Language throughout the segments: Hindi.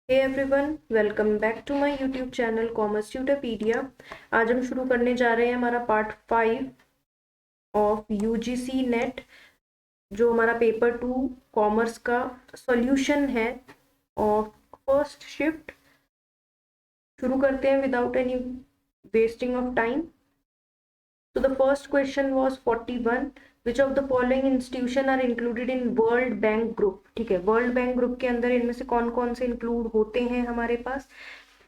Hey everyone, welcome back to my YouTube channel commerce Tutorpedia. आज हम शुरू करने जा रहे हैं हमारा पार्ट 5 ऑफ यूजीसी नेट, जो हमारा पेपर 2 कॉमर्स का सॉल्यूशन है ऑफ फर्स्ट शिफ्ट। शुरू करते हैं without any wasting of time. So the first question was 41. Which of the following institution are included in World Bank Group? ठीक है, वर्ल्ड बैंक ग्रुप के अंदर इनमें से कौन कौन से इंक्लूड होते हैं हमारे पास।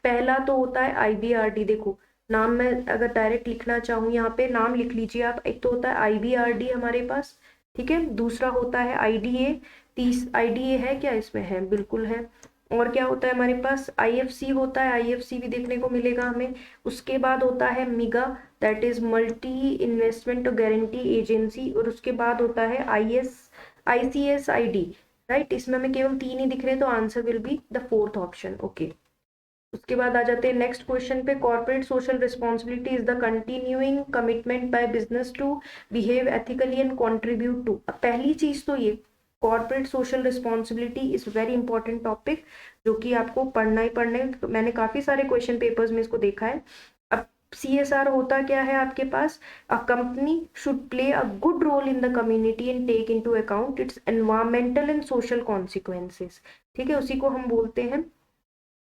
पहला तो होता है IBRD। देखो नाम मैं अगर डायरेक्ट लिखना चाहूँ यहाँ पे नाम लिख लीजिए आप। एक तो होता है IBRD हमारे पास, ठीक है। दूसरा होता है IDA। IDA है क्या इसमें? है, बिल्कुल है। और क्या होता है हमारे पास? IFC होता है, IFC भी देखने को मिलेगा हमें। उसके बाद होता है MIGA, that is multi investment guarantee agency. और उसके बाद होता है ICSID, राइट। इसमें हमें केवल 3 ही दिख रहे हैं, तो answer will be the fourth option. Okay, उसके बाद आ जाते हैं नेक्स्ट क्वेश्चन पे। Corporate social responsibility is the continuing commitment by business to behave ethically and contribute to. अब पहली चीज तो ये corporate social responsibility is very important topic, जो कि आपको पढ़ना ही पढ़ना है। मैंने काफी सारे क्वेश्चन पेपर्स में इसको देखा है। अब CSR होता क्या है आपके पास? A company should play a good role in the community and take into account its environmental and social consequences. ठीक है, उसी को हम बोलते हैं।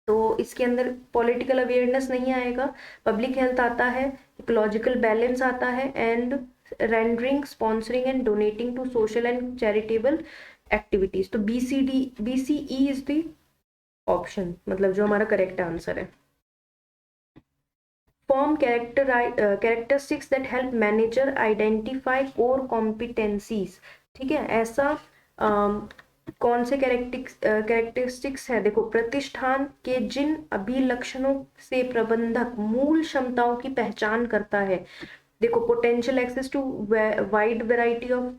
तो इसके अंदर पॉलिटिकल अवेयरनेस नहीं आएगा, पब्लिक हेल्थ आता है, इकोलॉजिकल बैलेंस आता है, and rendering, sponsoring and donating to social and charitable activities. तो BCE इज द ऑप्शन, मतलब जो हमारा करेक्ट आंसर है। Form characteristics that help manager identify core competencies. ठीक है, ऐसा कौन से कैरेक्टरिस्टिक्स है? देखो, प्रतिष्ठान के जिन अभिलक्षणों से प्रबंधक मूल क्षमताओं की पहचान करता है। देखो, potential access to wide variety of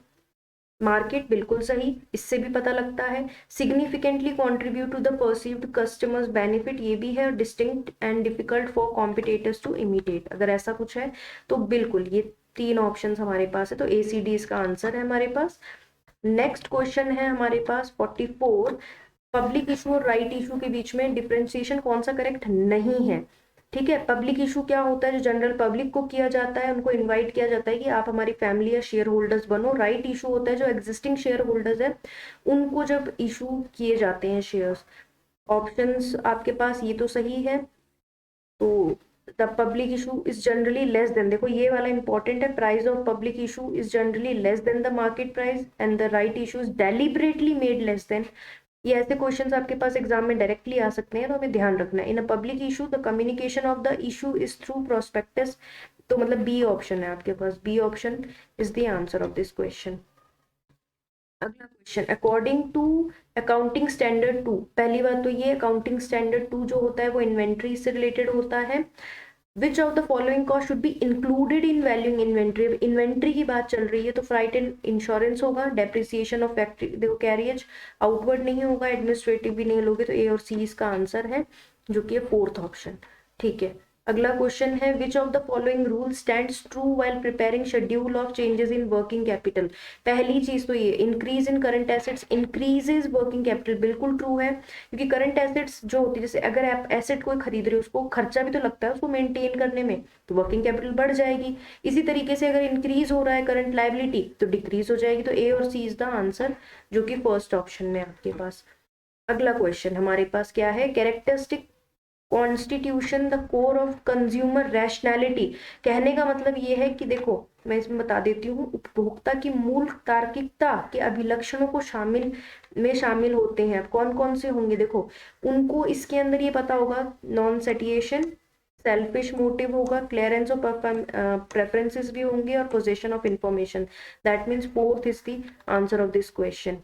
market, बिल्कुल सही, इससे भी पता लगता है। Significantly contribute to the perceived customers benefit, ये भी है। Distinct and difficult for competitors to imitate, अगर ऐसा कुछ है तो बिल्कुल ये 3 ऑप्शंस हमारे पास है, तो ACD इसका आंसर है हमारे पास। नेक्स्ट क्वेश्चन है हमारे पास 44। पब्लिक इशू और राइट इशू के बीच में डिफरेंशिएशन कौन सा करेक्ट नहीं है? ठीक है, पब्लिक इशू क्या होता है? जो जनरल पब्लिक को किया जाता है, उनको इनवाइट किया जाता है कि आप हमारी फैमिली या शेयर होल्डर्स बनो। राइट इशू होता है जो एग्जिस्टिंग शेयर होल्डर्स है, उनको जब इशू किए जाते हैं शेयर्स। ऑप्शंस आपके पास ये तो सही है। तो the public issue is generally less than, देखो ये वाला इंपॉर्टेंट है, price of public issue is generally less than the market price and the right issue is deliberately made less than. ये ऐसे क्वेश्चंस आपके पास एग्जाम में डायरेक्टली आ सकते हैं, तो हमें ध्यान रखना है। In a public issue the communication of the issue is through prospectus. तो मतलब बी ऑप्शन है आपके पास, B option is the answer of this question. अगला question, according to accounting standard 2। पहली बात तो ये अकाउंटिंग स्टैंडर्ड 2 जो होता है वो इन्वेंट्री से रिलेटेड होता है। विच of the following cost should be included in valuing inventory. Inventory की बात चल रही है तो फ्राइट एंड इंश्योरेंस होगा। डेप्रिसिएशन ऑफ फैक्ट्री, देखो कैरियज आउटवर्ड नहीं होगा, एडमिनिस्ट्रेटिव भी नहीं लोगे, तो A और C इसका आंसर है, जो कि है फोर्थ ऑप्शन। ठीक है, अगला क्वेश्चन है, विच of the following rule stands true while preparing schedule of changes in working capital. पहली चीज तो ये, increase in current assets increases working capital, बिल्कुल ट्रू है। क्योंकि करंट एसेट्स जो होती है, जैसे अगर आप एसेट कोई खरीद रहे हो, उसको खर्चा भी तो लगता है उसको मेंटेन करने में, तो वर्किंग कैपिटल बढ़ जाएगी। इसी तरीके से अगर इंक्रीज हो रहा है करंट लायबिलिटी, तो डिक्रीज हो जाएगी। तो A और C इज द आंसर, जो कि फर्स्ट ऑप्शन में आपके पास। अगला क्वेश्चन हमारे पास क्या है, characteristic constitution the core of consumer rationality. कहने का मतलब ये है कि देखो, मैं इसमें बता देती हूँ, उपभोक्ता की मूल तार्किकता के अभिलक्षणों को शामिल होते हैं। कौन कौन से होंगे? देखो, उनको इसके अंदर ये पता होगा, नॉन सेटिएशन, सेल्फिश मोटिव होगा, क्लियरेंस ऑफ प्रेफरेंसेस भी होंगे, और possession of information. That means fourth is the answer of this question.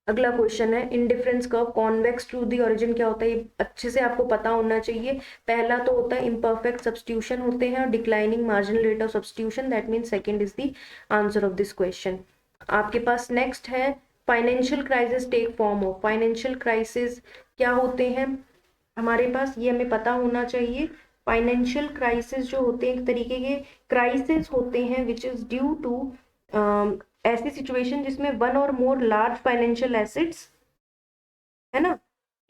अगला क्वेश्चन है, indifference curve convex to the origin क्या होता है? ये अच्छे से आपको पता होना चाहिए। पहला तो होता है इम्परफेक्ट सब्स्टिट्यूशन होते हैं, और declining marginal rate of substitution, that means second is the answer of this question. आपके पास नेक्स्ट है, financial crisis take form of. Financial crisis क्या होते हैं हमारे पास, ये हमें पता होना चाहिए। फाइनेंशियल क्राइसिस जो होते हैं, एक तरीके के क्राइसिस होते हैं विच इज ड्यू टू ऐसी सिचुएशन जिसमें वन और मोर लार्ज फाइनेंशियल एसेट्स, है ना,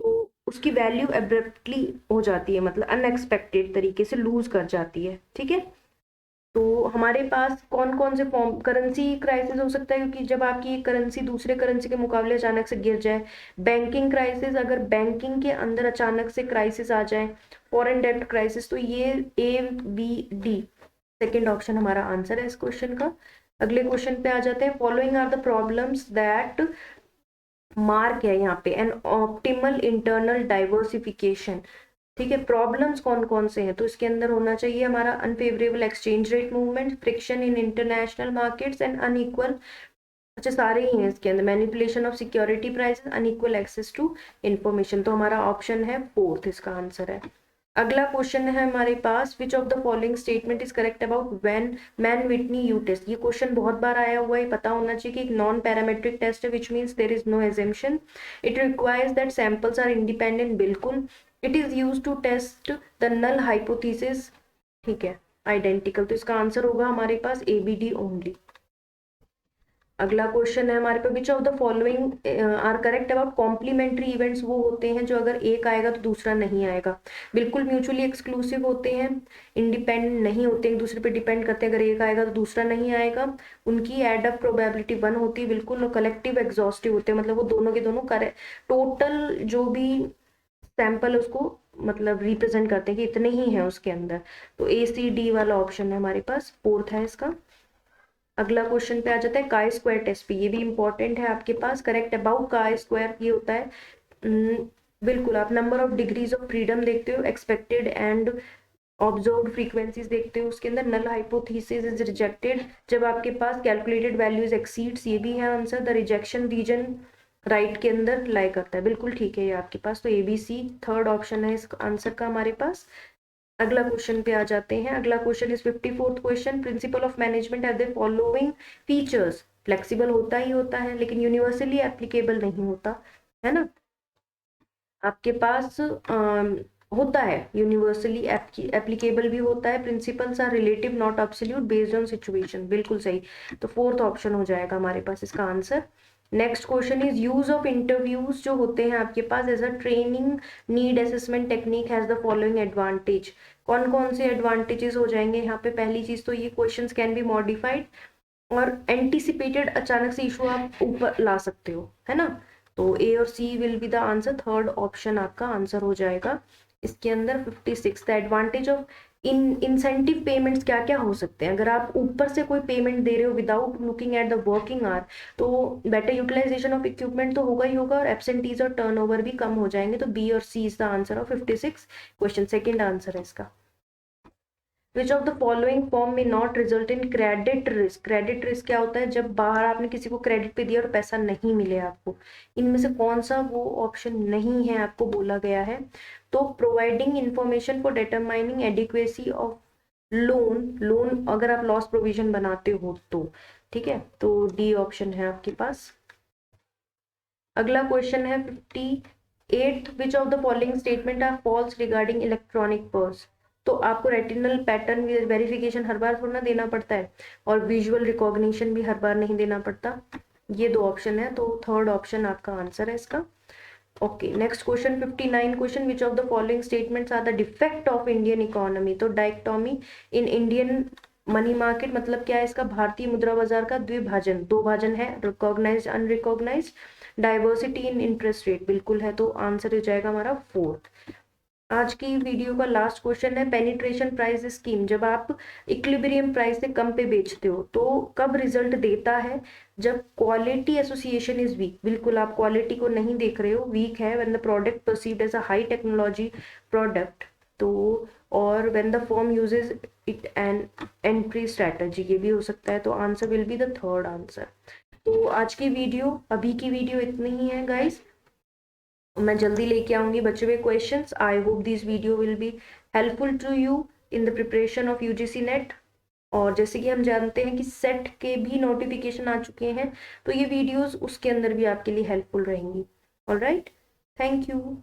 तो उसकी वैल्यू एब्रप्टली हो जाती है, मतलब अनएक्सपेक्टेड तरीके से लूज कर जाती है। ठीक है, तो हमारे पास कौन कौन से फॉर्म करेंसी क्राइसिस हो सकता है, क्योंकि जब आपकी करेंसी दूसरे करेंसी के मुकाबले अचानक से गिर जाए। बैंकिंग क्राइसिस, अगर बैंकिंग के अंदर अचानक से क्राइसिस आ जाए। फॉरेन डेब्ट क्राइसिस। तो ये A B D second option हमारा आंसर है इस क्वेश्चन का। अगले क्वेश्चन पे आ जाते हैं। Following are the problems that mark है यहाँ पे एन ऑप्टिमल इंटरनल डाइवर्सिफिकेशन। ठीक है, प्रॉब्लम्स कौन कौन से हैं, तो इसके अंदर होना चाहिए हमारा unfavourable exchange rate movement, friction in international markets and unequal, अच्छा सारे ही हैं इसके अंदर, manipulation of security prices, unequal access to information. तो हमारा ऑप्शन है फोर्थ, इसका आंसर है। अगला क्वेश्चन है हमारे पास, which of the following statement is correct about when Mann Whitney U test. ये क्वेश्चन बहुत बार आया हुआ है, पता होना चाहिए कि एक नॉन पैरामेट्रिक टेस्ट है, which means there is no assumption, it requires that samples are independent, बिल्कुल। It is use to test the null hypothesis, ठीक है, आइडेंटिकल। तो इसका आंसर होगा हमारे पास ABD ओनली। अगला क्वेश्चन है हमारे पे, which of the following are correct about complementary events. वो होते हैं जो अगर एक आएगा तो दूसरा नहीं आएगा, बिल्कुल म्यूचुअली एक्सक्लूसिव होते हैं, इंडिपेंडेंट नहीं होते, एक दूसरे पे डिपेंड करते हैं, अगर एक आएगा तो दूसरा नहीं आएगा, उनकी एड अप प्रोबेबिलिटी 1 होती है, बिल्कुल। और कलेक्टिव एग्जॉस्टिव होते हैं, मतलब वो दोनों के दोनों टोटल जो भी सैंपल उसको मतलब रिप्रेजेंट करते हैं कि इतने ही हैं उसके अंदर। तो ACD वाला ऑप्शन है हमारे पास, फोर्थ है इसका। अगला क्वेश्चन पे आ जाता है काई स्क्वायर टेस्ट पे, ये भी इंपॉर्टेंट है आपके पास। करेक्ट अबाउट काई स्क्वायर ये होता है बिल्कुल, आप number of degrees of freedom देखते हो, एक्सपेक्टेड एंड ऑब्जर्व्ड फ्रीक्वेंसीज देखते हो, उसके अंदर नल हाइपोथेसिस इज रिजेक्टेड जब आपके पास कैलकुलेटेड वैल्यूज एक्सीड्स, ये भी है answer. The rejection reason right के अंदर लाई करता है, बिल्कुल ठीक है ये आपके पास। तो ABC थर्ड ऑप्शन है इस आंसर का हमारे पास। अगला क्वेश्चन पे आ जाते हैं। अगला question is 54th question, principle of management have the following features. Flexible होता ही होता है, लेकिन यूनिवर्सली एप्लीकेबल नहीं होता है ना। आपके पास होता है, यूनिवर्सली एप्लीकेबल भी होता है। Principles are relative not absolute based on situation, बिल्कुल सही। तो फोर्थ ऑप्शन हो जाएगा हमारे पास इसका answer. Next question is use of interviews जो होते हैं आपके पास as a training need assessment technique has the following advantage. कौन कौन से एडवांटेजेस हो जाएंगे यहाँ पे, पहली चीज तो ये क्वेश्चंस कैन बी मॉडिफाइड और एंटिसिपेटेड, अचानक से इशू आप ऊपर ला सकते हो, है ना। तो A और C will be the answer, third option आपका आंसर हो जाएगा इसके अंदर। 56 the advantage of incentive payments क्या क्या हो सकते हैं। अगर आप ऊपर से कोई पेमेंट दे रहे हो without looking at the working hour, तो बेटर यूटिलाइजेशन ऑफ इक्विपमेंट तो होगा ही होगा, और एब्सेंटीज और टर्नओवर भी कम हो जाएंगे। तो B और C is the answer of 56 question, second answer है इसका। Which of the following form में not result in credit risk. Credit risk क्या होता है, जब बाहर आपने किसी को क्रेडिट पे दिया और पैसा नहीं मिले आपको, इनमें से कौन सा वो ऑप्शन नहीं है आपको बोला गया है। तो providing information for determining adequacy of loan अगर आप लॉस प्रोविजन बनाते हो तो, ठीक है। तो D ऑप्शन है आपके पास। अगला क्वेश्चन है 58, which of the following statement are false regarding electronic purse. तो आपको रेटिनल पैटर्न वेरिफिकेशन हर बार थोड़ा ना देना पड़ता है, और विजुअल रिकॉग्निशन भी हर बार नहीं देना पड़ता। ये दो ऑप्शन है, तो थर्ड ऑप्शन आपका आंसर है इसका। Okay, next question 59 question, which of the following statements are the defect of Indian economy. तो dichotomy in Indian money market मतलब क्या है इसका, भारतीय मुद्रा बाजार का द्विभाजन, दो भाजन है, recognised unrecognised, diversity in interest rate, बिल्कुल है। तो आंसर हो जाएगा हमारा फोर्थ। आज की वीडियो का लास्ट क्वेश्चन है पेनिट्रेशन प्राइस स्कीम। जब आप इक्विलिब्रियम प्राइस से कम पे बेचते हो तो कब रिजल्ट देता है, जब क्वालिटी एसोसिएशन इज वीक, बिल्कुल आप क्वालिटी को नहीं देख रहे हो, वीक है, when the product perceived as a high technology product, तो और when the firm uses it an entry strategy, ये भी हो सकता है। तो answer will be the third answer. तो आज की वीडियो, अभी की वीडियो इतनी ही है गाइस, मैं जल्दी लेके आऊंगी बचे हुए questions. I hope this video will be helpful to you in the preparation of UGC NET. और जैसे कि हम जानते हैं कि सेट के भी नोटिफिकेशन आ चुके हैं, तो ये वीडियोस उसके अंदर भी आपके लिए हेल्पफुल रहेंगी। Alright, thank you.